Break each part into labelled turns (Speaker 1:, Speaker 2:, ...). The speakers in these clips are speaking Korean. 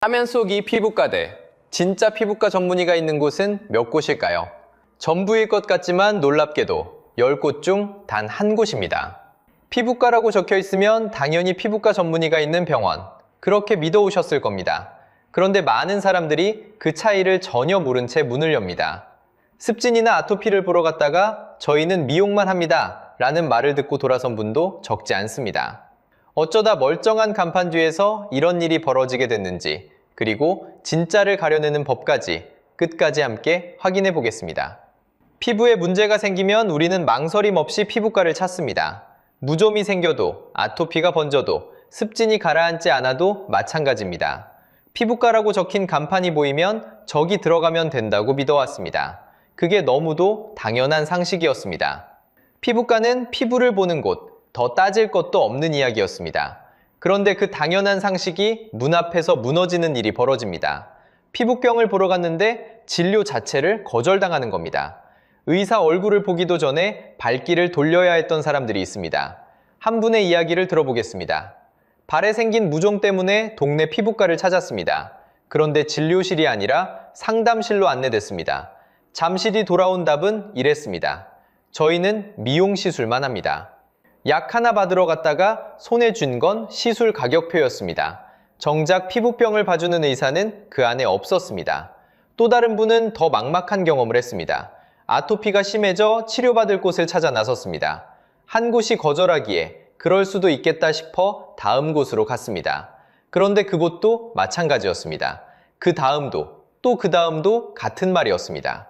Speaker 1: 화면 속 이 피부과들, 진짜 피부과 전문의가 있는 곳은 몇 곳일까요? 전부일 것 같지만 놀랍게도 10곳 중 단 한 곳입니다. 피부과라고 적혀 있으면 당연히 피부과 전문의가 있는 병원, 그렇게 믿어오셨을 겁니다. 그런데 많은 사람들이 그 차이를 전혀 모른 채 문을 엽니다. 습진이나 아토피를 보러 갔다가 저희는 미용만 합니다 라는 말을 듣고 돌아선 분도 적지 않습니다. 어쩌다 멀쩡한 간판 뒤에서 이런 일이 벌어지게 됐는지, 그리고 진짜를 가려내는 법까지 끝까지 함께 확인해 보겠습니다. 피부에 문제가 생기면 우리는 망설임 없이 피부과를 찾습니다. 무좀이 생겨도, 아토피가 번져도, 습진이 가라앉지 않아도 마찬가지입니다. 피부과라고 적힌 간판이 보이면 저기 들어가면 된다고 믿어왔습니다. 그게 너무도 당연한 상식이었습니다. 피부과는 피부를 보는 곳, 더 따질 것도 없는 이야기였습니다. 그런데 그 당연한 상식이 문 앞에서 무너지는 일이 벌어집니다. 피부병을 보러 갔는데 진료 자체를 거절당하는 겁니다. 의사 얼굴을 보기도 전에 발길을 돌려야 했던 사람들이 있습니다. 한 분의 이야기를 들어보겠습니다. 발에 생긴 무좀 때문에 동네 피부과를 찾았습니다. 그런데 진료실이 아니라 상담실로 안내됐습니다. 잠시 뒤 돌아온 답은 이랬습니다. 저희는 미용 시술만 합니다. 약 하나 받으러 갔다가 손에 쥔 건 시술 가격표였습니다. 정작 피부병을 봐주는 의사는 그 안에 없었습니다. 또 다른 분은 더 막막한 경험을 했습니다. 아토피가 심해져 치료받을 곳을 찾아 나섰습니다. 한 곳이 거절하기에 그럴 수도 있겠다 싶어 다음 곳으로 갔습니다. 그런데 그곳도 마찬가지였습니다. 그 다음도 또 그 다음도 같은 말이었습니다.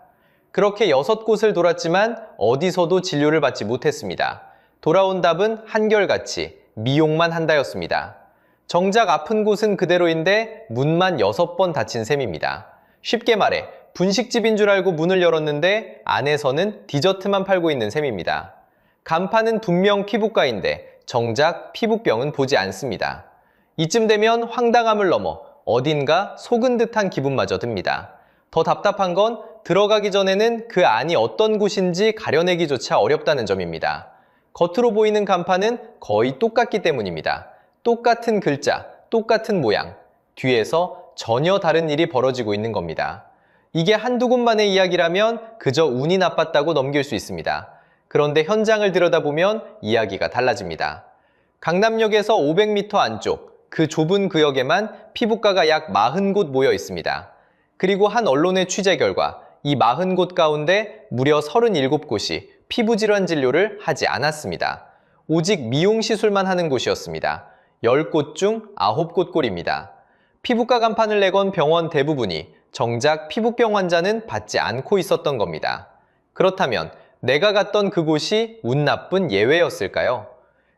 Speaker 1: 그렇게 6곳을 돌았지만 어디서도 진료를 받지 못했습니다. 돌아온 답은 한결같이 미용만 한다였습니다. 정작 아픈 곳은 그대로인데 문만 6번 닫힌 셈입니다. 쉽게 말해 분식집인 줄 알고 문을 열었는데 안에서는 디저트만 팔고 있는 셈입니다. 간판은 분명 피부과인데 정작 피부병은 보지 않습니다. 이쯤 되면 황당함을 넘어 어딘가 속은 듯한 기분마저 듭니다. 더 답답한 건 들어가기 전에는 그 안이 어떤 곳인지 가려내기조차 어렵다는 점입니다. 겉으로 보이는 간판은 거의 똑같기 때문입니다. 똑같은 글자, 똑같은 모양, 뒤에서 전혀 다른 일이 벌어지고 있는 겁니다. 이게 한두 곳만의 이야기라면 그저 운이 나빴다고 넘길 수 있습니다. 그런데 현장을 들여다보면 이야기가 달라집니다. 강남역에서 500m 안쪽, 그 좁은 구역에만 피부과가 약 40곳 모여 있습니다. 그리고 한 언론의 취재 결과 이 40곳 가운데 무려 37곳이 피부질환 진료를 하지 않았습니다. 오직 미용 시술만 하는 곳이었습니다. 10곳 중 9곳 꼴입니다. 피부과 간판을 내건 병원 대부분이 정작 피부병 환자는 받지 않고 있었던 겁니다. 그렇다면 내가 갔던 그곳이 운 나쁜 예외였을까요?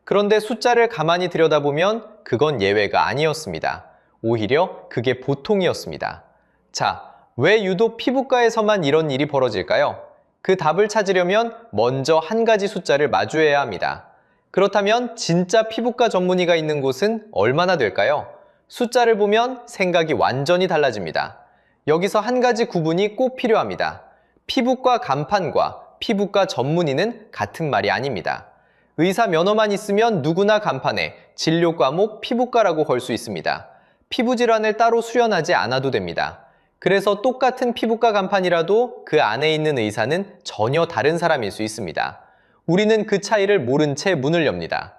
Speaker 1: 그런데 숫자를 가만히 들여다보면 그건 예외가 아니었습니다. 오히려 그게 보통이었습니다. 자, 왜 유독 피부과에서만 이런 일이 벌어질까요? 그 답을 찾으려면 먼저 한 가지 숫자를 마주해야 합니다. 그렇다면 진짜 피부과 전문의가 있는 곳은 얼마나 될까요? 숫자를 보면 생각이 완전히 달라집니다. 여기서 한 가지 구분이 꼭 필요합니다. 피부과 간판과 피부과 전문의는 같은 말이 아닙니다. 의사 면허만 있으면 누구나 간판에 진료 과목 피부과라고 걸 수 있습니다. 피부 질환을 따로 수련하지 않아도 됩니다. 그래서 똑같은 피부과 간판이라도 그 안에 있는 의사는 전혀 다른 사람일 수 있습니다. 우리는 그 차이를 모른 채 문을 엽니다.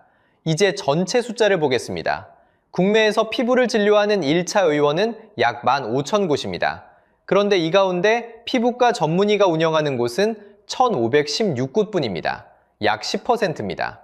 Speaker 1: 이제 전체 숫자를 보겠습니다. 국내에서 피부를 진료하는 1차 의원은 약 15,000곳입니다. 그런데 이 가운데 피부과 전문의가 운영하는 곳은 1,516곳뿐입니다. 약 10%입니다.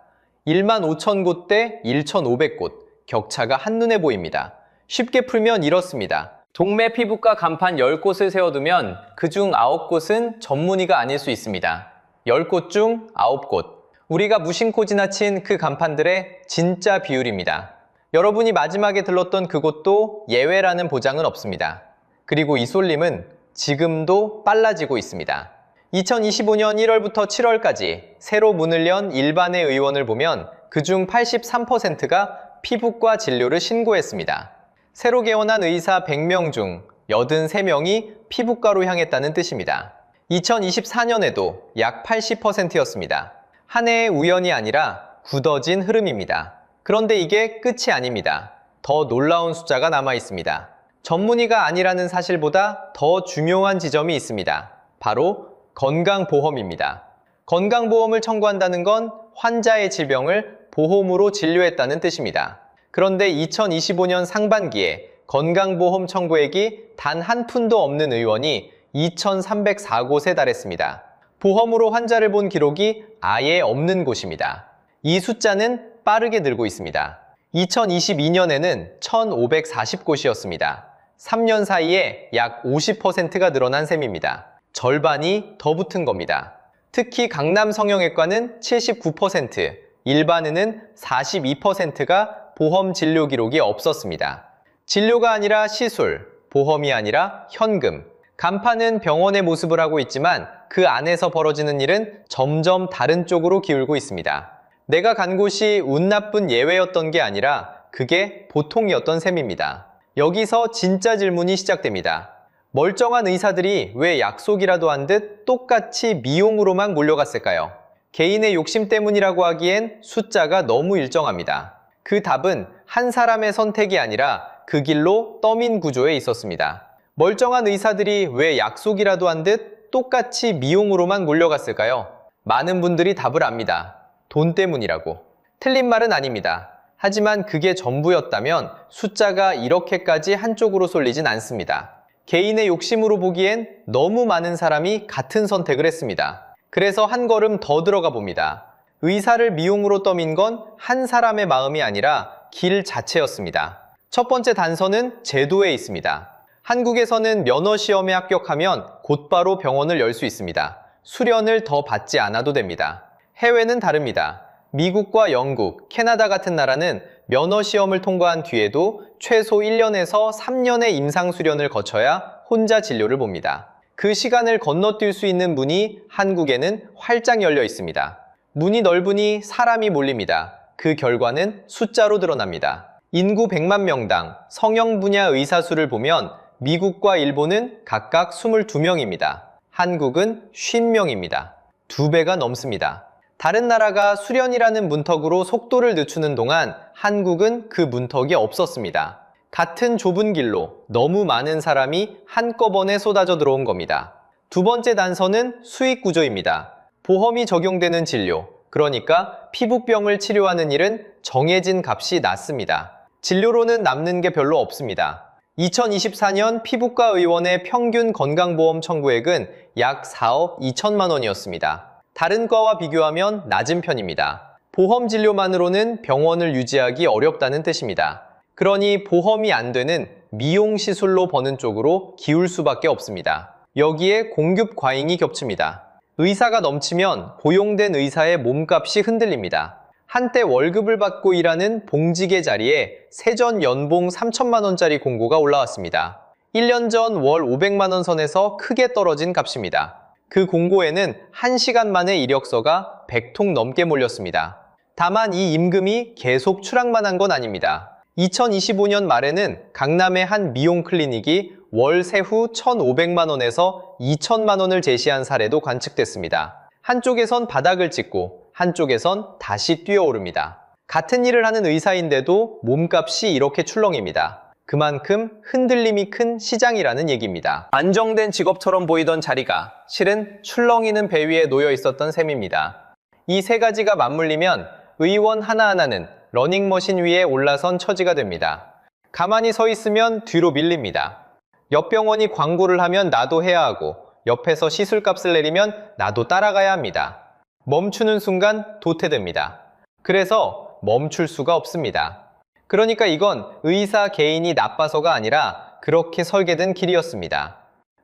Speaker 1: 15,000곳 대 1,500곳, 격차가 한눈에 보입니다. 쉽게 풀면 이렇습니다. 동네 피부과 간판 10곳을 세워두면 그중 9곳은 전문의가 아닐 수 있습니다. 10곳 중 9곳. 우리가 무심코 지나친 그 간판들의 진짜 비율입니다. 여러분이 마지막에 들렀던 그곳도 예외라는 보장은 없습니다. 그리고 이 쏠림은 지금도 빨라지고 있습니다. 2025년 1월부터 7월까지 새로 문을 연 일반의 의원을 보면 그중 83%가 피부과 진료를 신고했습니다. 새로 개원한 의사 100명 중 83명이 피부과로 향했다는 뜻입니다. 2024년에도 약 80%였습니다. 한 해의 우연이 아니라 굳어진 흐름입니다. 그런데 이게 끝이 아닙니다. 더 놀라운 숫자가 남아 있습니다. 전문의가 아니라는 사실보다 더 중요한 지점이 있습니다. 바로 건강보험입니다. 건강보험을 청구한다는 건 환자의 질병을 보험으로 진료했다는 뜻입니다. 그런데 2025년 상반기에 건강보험 청구액이 단 한 푼도 없는 의원이 2,304곳에 달했습니다. 보험으로 환자를 본 기록이 아예 없는 곳입니다. 이 숫자는 빠르게 늘고 있습니다. 2022년에는 1,540곳이었습니다. 3년 사이에 약 50%가 늘어난 셈입니다. 절반이 더 붙은 겁니다. 특히 강남 성형외과는 79%, 일반의는 42%가 보험 진료 기록이 없었습니다. 진료가 아니라 시술, 보험이 아니라 현금. 간판은 병원의 모습을 하고 있지만 그 안에서 벌어지는 일은 점점 다른 쪽으로 기울고 있습니다. 내가 간 곳이 운 나쁜 예외였던 게 아니라 그게 보통이었던 셈입니다. 여기서 진짜 질문이 시작됩니다. 멀쩡한 의사들이 왜 약속이라도 한 듯 똑같이 미용으로만 몰려갔을까요? 개인의 욕심 때문이라고 하기엔 숫자가 너무 일정합니다. 그 답은 한 사람의 선택이 아니라 그 길로 떠민 구조에 있었습니다. 멀쩡한 의사들이 왜 약속이라도 한 듯 똑같이 미용으로만 몰려갔을까요? 많은 분들이 답을 압니다. 돈 때문이라고. 틀린 말은 아닙니다. 하지만 그게 전부였다면 숫자가 이렇게까지 한쪽으로 쏠리진 않습니다. 개인의 욕심으로 보기엔 너무 많은 사람이 같은 선택을 했습니다. 그래서 한 걸음 더 들어가 봅니다. 의사를 미용으로 떠민 건 한 사람의 마음이 아니라 길 자체였습니다. 첫 번째 단서는 제도에 있습니다. 한국에서는 면허 시험에 합격하면 곧바로 병원을 열 수 있습니다. 수련을 더 받지 않아도 됩니다. 해외는 다릅니다. 미국과 영국, 캐나다 같은 나라는 면허 시험을 통과한 뒤에도 최소 1년에서 3년의 임상수련을 거쳐야 혼자 진료를 봅니다. 그 시간을 건너뛸 수 있는 문이 한국에는 활짝 열려 있습니다. 문이 넓으니 사람이 몰립니다. 그 결과는 숫자로 드러납니다. 인구 100만 명당 성형 분야 의사 수를 보면 미국과 일본은 각각 22명입니다. 한국은 50명입니다. 2배가 넘습니다. 다른 나라가 수련이라는 문턱으로 속도를 늦추는 동안 한국은 그 문턱이 없었습니다. 같은 좁은 길로 너무 많은 사람이 한꺼번에 쏟아져 들어온 겁니다. 두 번째 단서는 수익 구조입니다. 보험이 적용되는 진료, 그러니까 피부병을 치료하는 일은 정해진 값이 낮습니다. 진료로는 남는 게 별로 없습니다. 2024년 피부과 의원의 평균 건강보험 청구액은 약 4억 2천만 원이었습니다. 다른 과와 비교하면 낮은 편입니다. 보험 진료만으로는 병원을 유지하기 어렵다는 뜻입니다. 그러니 보험이 안 되는 미용 시술로 버는 쪽으로 기울 수밖에 없습니다. 여기에 공급 과잉이 겹칩니다. 의사가 넘치면 고용된 의사의 몸값이 흔들립니다. 한때 월급을 받고 일하는 봉직의 자리에 세전 연봉 3천만 원짜리 공고가 올라왔습니다. 1년 전 월 500만 원 선에서 크게 떨어진 값입니다. 그 공고에는 1시간 만에 이력서가 100통 넘게 몰렸습니다. 다만 이 임금이 계속 추락만 한 건 아닙니다. 2025년 말에는 강남의 한 미용 클리닉이 월 세후 1,500만 원에서 2천만 원을 제시한 사례도 관측됐습니다. 한쪽에선 바닥을 찍고 한쪽에선 다시 뛰어오릅니다. 같은 일을 하는 의사인데도 몸값이 이렇게 출렁입니다. 그만큼 흔들림이 큰 시장이라는 얘기입니다. 안정된 직업처럼 보이던 자리가 실은 출렁이는 배 위에 놓여 있었던 셈입니다. 이 세 가지가 맞물리면 의원 하나하나는 러닝머신 위에 올라선 처지가 됩니다. 가만히 서 있으면 뒤로 밀립니다. 옆 병원이 광고를 하면 나도 해야 하고 옆에서 시술값을 내리면 나도 따라가야 합니다. 멈추는 순간 도태됩니다. 그래서 멈출 수가 없습니다. 그러니까 이건 의사 개인이 나빠서가 아니라 그렇게 설계된 길이었습니다.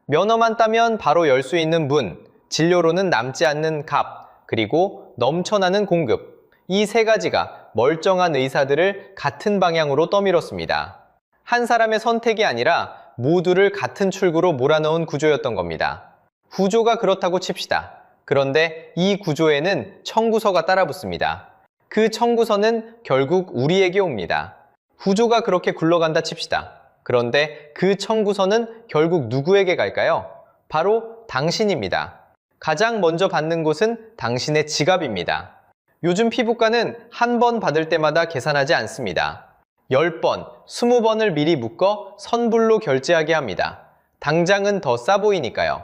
Speaker 1: 면허만 따면 바로 열 수 있는 문, 진료로는 남지 않는 값, 그리고 넘쳐나는 공급. 이 세 가지가 멀쩡한 의사들을 같은 방향으로 떠밀었습니다. 한 사람의 선택이 아니라 모두를 같은 출구로 몰아넣은 구조였던 겁니다. 구조가 그렇다고 칩시다. 그런데 이 구조에는 청구서가 따라붙습니다. 그 청구서는 결국 우리에게 옵니다. 구조가 그렇게 굴러간다 칩시다. 그런데 그 청구서는 결국 누구에게 갈까요? 바로 당신입니다. 가장 먼저 받는 곳은 당신의 지갑입니다. 요즘 피부과는 한 번 받을 때마다 계산하지 않습니다. 10번, 20번을 미리 묶어 선불로 결제하게 합니다. 당장은 더 싸 보이니까요.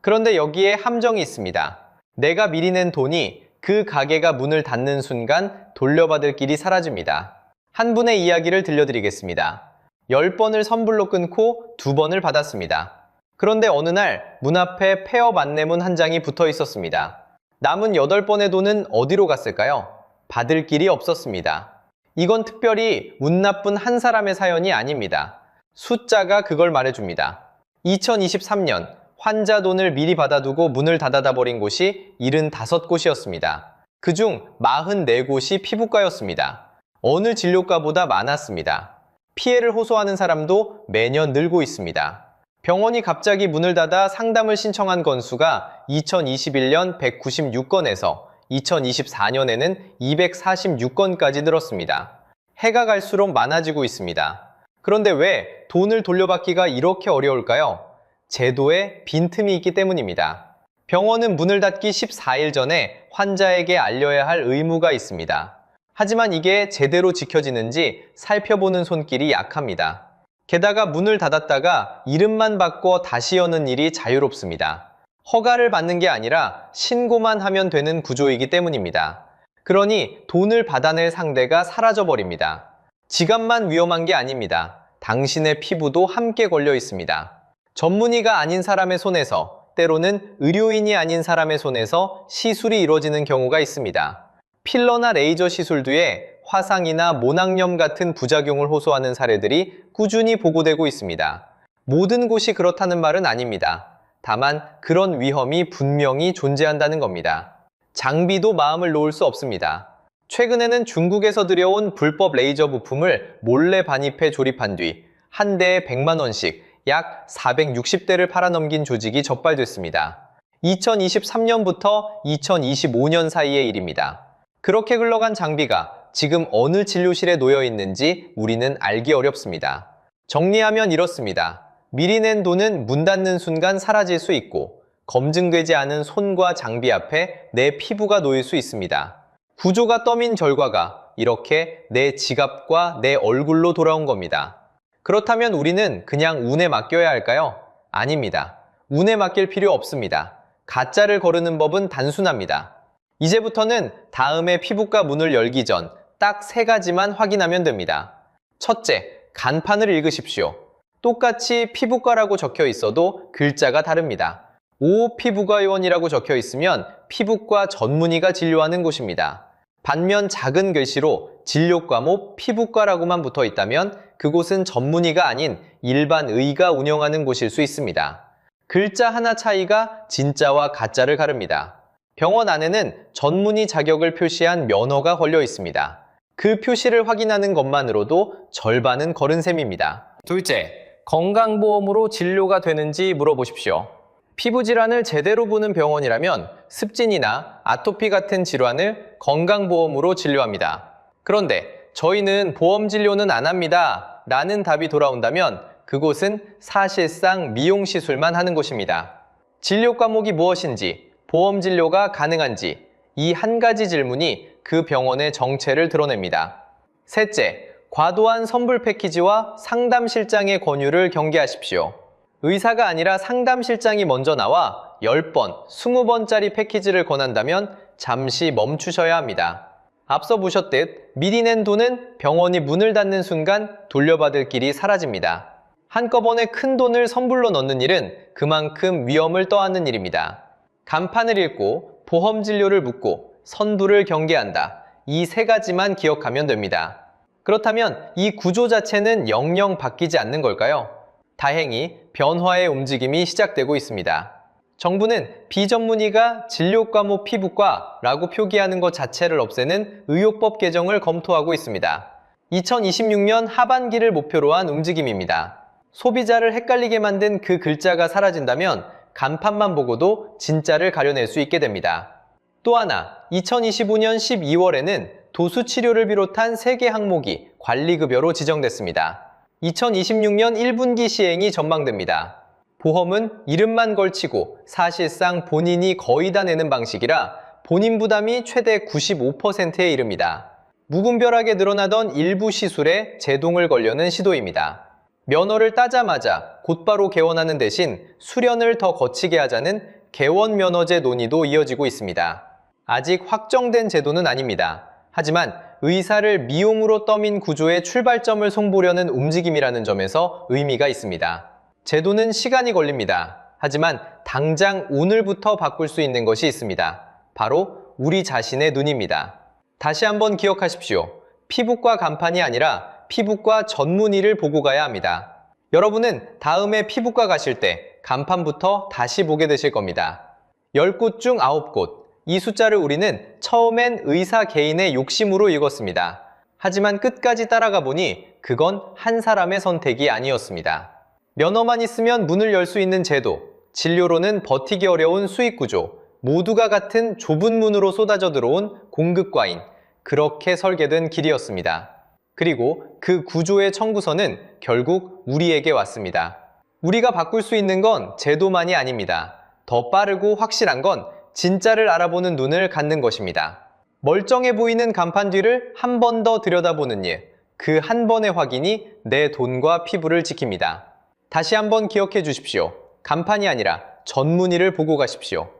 Speaker 1: 그런데 여기에 함정이 있습니다. 내가 미리 낸 돈이 그 가게가 문을 닫는 순간 돌려받을 길이 사라집니다. 한 분의 이야기를 들려드리겠습니다. 10번을 선불로 끊고 2번을 받았습니다. 그런데 어느 날 문 앞에 폐업 안내문 한 장이 붙어 있었습니다. 남은 8번의 돈은 어디로 갔을까요? 받을 길이 없었습니다. 이건 특별히 운 나쁜 한 사람의 사연이 아닙니다. 숫자가 그걸 말해줍니다. 2023년 환자 돈을 미리 받아두고 문을 닫아다 버린 곳이 75곳이었습니다. 그중 44곳이 피부과였습니다. 어느 진료과보다 많았습니다. 피해를 호소하는 사람도 매년 늘고 있습니다. 병원이 갑자기 문을 닫아 상담을 신청한 건수가 2021년 196건에서 2024년에는 246건까지 늘었습니다. 해가 갈수록 많아지고 있습니다. 그런데 왜 돈을 돌려받기가 이렇게 어려울까요? 제도에 빈틈이 있기 때문입니다. 병원은 문을 닫기 14일 전에 환자에게 알려야 할 의무가 있습니다. 하지만 이게 제대로 지켜지는지 살펴보는 손길이 약합니다. 게다가 문을 닫았다가 이름만 바꿔 다시 여는 일이 자유롭습니다. 허가를 받는 게 아니라 신고만 하면 되는 구조이기 때문입니다. 그러니 돈을 받아낼 상대가 사라져버립니다. 지갑만 위험한 게 아닙니다. 당신의 피부도 함께 걸려 있습니다. 전문의가 아닌 사람의 손에서, 때로는 의료인이 아닌 사람의 손에서 시술이 이루어지는 경우가 있습니다. 필러나 레이저 시술 뒤에 화상이나 모낭염 같은 부작용을 호소하는 사례들이 꾸준히 보고되고 있습니다. 모든 곳이 그렇다는 말은 아닙니다. 다만 그런 위험이 분명히 존재한다는 겁니다. 장비도 마음을 놓을 수 없습니다. 최근에는 중국에서 들여온 불법 레이저 부품을 몰래 반입해 조립한 뒤 한 대에 100만 원씩 약 460대를 팔아넘긴 조직이 적발됐습니다. 2023년부터 2025년 사이의 일입니다. 그렇게 흘러간 장비가 지금 어느 진료실에 놓여 있는지 우리는 알기 어렵습니다. 정리하면 이렇습니다. 미리 낸 돈은 문 닫는 순간 사라질 수 있고 검증되지 않은 손과 장비 앞에 내 피부가 놓일 수 있습니다. 구조가 떠민 결과가 이렇게 내 지갑과 내 얼굴로 돌아온 겁니다. 그렇다면 우리는 그냥 운에 맡겨야 할까요? 아닙니다. 운에 맡길 필요 없습니다. 가짜를 거르는 법은 단순합니다. 이제부터는 다음에 피부과 문을 열기 전 딱 3가지만 확인하면 됩니다. 첫째, 간판을 읽으십시오. 똑같이 피부과라고 적혀 있어도 글자가 다릅니다. 오 피부과의원이라고 적혀 있으면 피부과 전문의가 진료하는 곳입니다. 반면 작은 글씨로 진료과목 피부과라고만 붙어 있다면 그곳은 전문의가 아닌 일반 의가 운영하는 곳일 수 있습니다. 글자 하나 차이가 진짜와 가짜를 가릅니다. 병원 안에는 전문의 자격을 표시한 면허가 걸려 있습니다. 그 표시를 확인하는 것만으로도 절반은 걸은 셈입니다. 둘째, 건강보험으로 진료가 되는지 물어보십시오. 피부질환을 제대로 보는 병원이라면 습진이나 아토피 같은 질환을 건강보험으로 진료합니다. 그런데 저희는 보험 진료는 안 합니다 라는 답이 돌아온다면 그곳은 사실상 미용시술만 하는 곳입니다. 진료 과목이 무엇인지, 보험 진료가 가능한지 이 한 가지 질문이 그 병원의 정체를 드러냅니다. 셋째, 과도한 선불 패키지와 상담실장의 권유를 경계하십시오. 의사가 아니라 상담실장이 먼저 나와 10번, 20번짜리 패키지를 권한다면 잠시 멈추셔야 합니다. 앞서 보셨듯 미리 낸 돈은 병원이 문을 닫는 순간 돌려받을 길이 사라집니다. 한꺼번에 큰 돈을 선불로 넣는 일은 그만큼 위험을 떠안는 일입니다. 간판을 읽고 보험 진료를 묻고 선불을 경계한다. 이 3가지만 기억하면 됩니다. 그렇다면 이 구조 자체는 영영 바뀌지 않는 걸까요? 다행히 변화의 움직임이 시작되고 있습니다. 정부는 비전문의가 진료과목 피부과라고 표기하는 것 자체를 없애는 의료법 개정을 검토하고 있습니다. 2026년 하반기를 목표로 한 움직임입니다. 소비자를 헷갈리게 만든 그 글자가 사라진다면 간판만 보고도 진짜를 가려낼 수 있게 됩니다. 또 하나, 2025년 12월에는 도수치료를 비롯한 3개 항목이 관리급여로 지정됐습니다. 2026년 1분기 시행이 전망됩니다. 보험은 이름만 걸치고 사실상 본인이 거의 다 내는 방식이라 본인 부담이 최대 95%에 이릅니다. 무분별하게 늘어나던 일부 시술에 제동을 걸려는 시도입니다. 면허를 따자마자 곧바로 개원하는 대신 수련을 더 거치게 하자는 개원면허제 논의도 이어지고 있습니다. 아직 확정된 제도는 아닙니다. 하지만 의사를 미용으로 떠민 구조의 출발점을 송보려는 움직임이라는 점에서 의미가 있습니다. 제도는 시간이 걸립니다. 하지만 당장 오늘부터 바꿀 수 있는 것이 있습니다. 바로 우리 자신의 눈입니다. 다시 한번 기억하십시오. 피부과 간판이 아니라 피부과 전문의를 보고 가야 합니다. 여러분은 다음에 피부과 가실 때 간판부터 다시 보게 되실 겁니다. 10곳 중 9곳. 이 숫자를 우리는 처음엔 의사 개인의 욕심으로 읽었습니다. 하지만 끝까지 따라가 보니 그건 한 사람의 선택이 아니었습니다. 면허만 있으면 문을 열 수 있는 제도, 진료로는 버티기 어려운 수익 구조, 모두가 같은 좁은 문으로 쏟아져 들어온 공급과잉, 그렇게 설계된 길이었습니다. 그리고 그 구조의 청구서는 결국 우리에게 왔습니다. 우리가 바꿀 수 있는 건 제도만이 아닙니다. 더 빠르고 확실한 건 진짜를 알아보는 눈을 갖는 것입니다. 멀쩡해 보이는 간판 뒤를 한 번 더 들여다보는 일, 그 한 번의 확인이 내 돈과 피부를 지킵니다. 다시 한번 기억해 주십시오. 간판이 아니라 전문의를 보고 가십시오.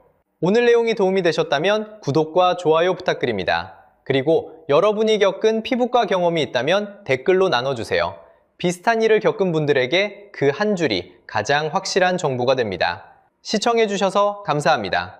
Speaker 1: 오늘 내용이 도움이 되셨다면 구독과 좋아요 부탁드립니다. 그리고 여러분이 겪은 피부과 경험이 있다면 댓글로 나눠주세요. 비슷한 일을 겪은 분들에게 그 한 줄이 가장 확실한 정보가 됩니다. 시청해주셔서 감사합니다.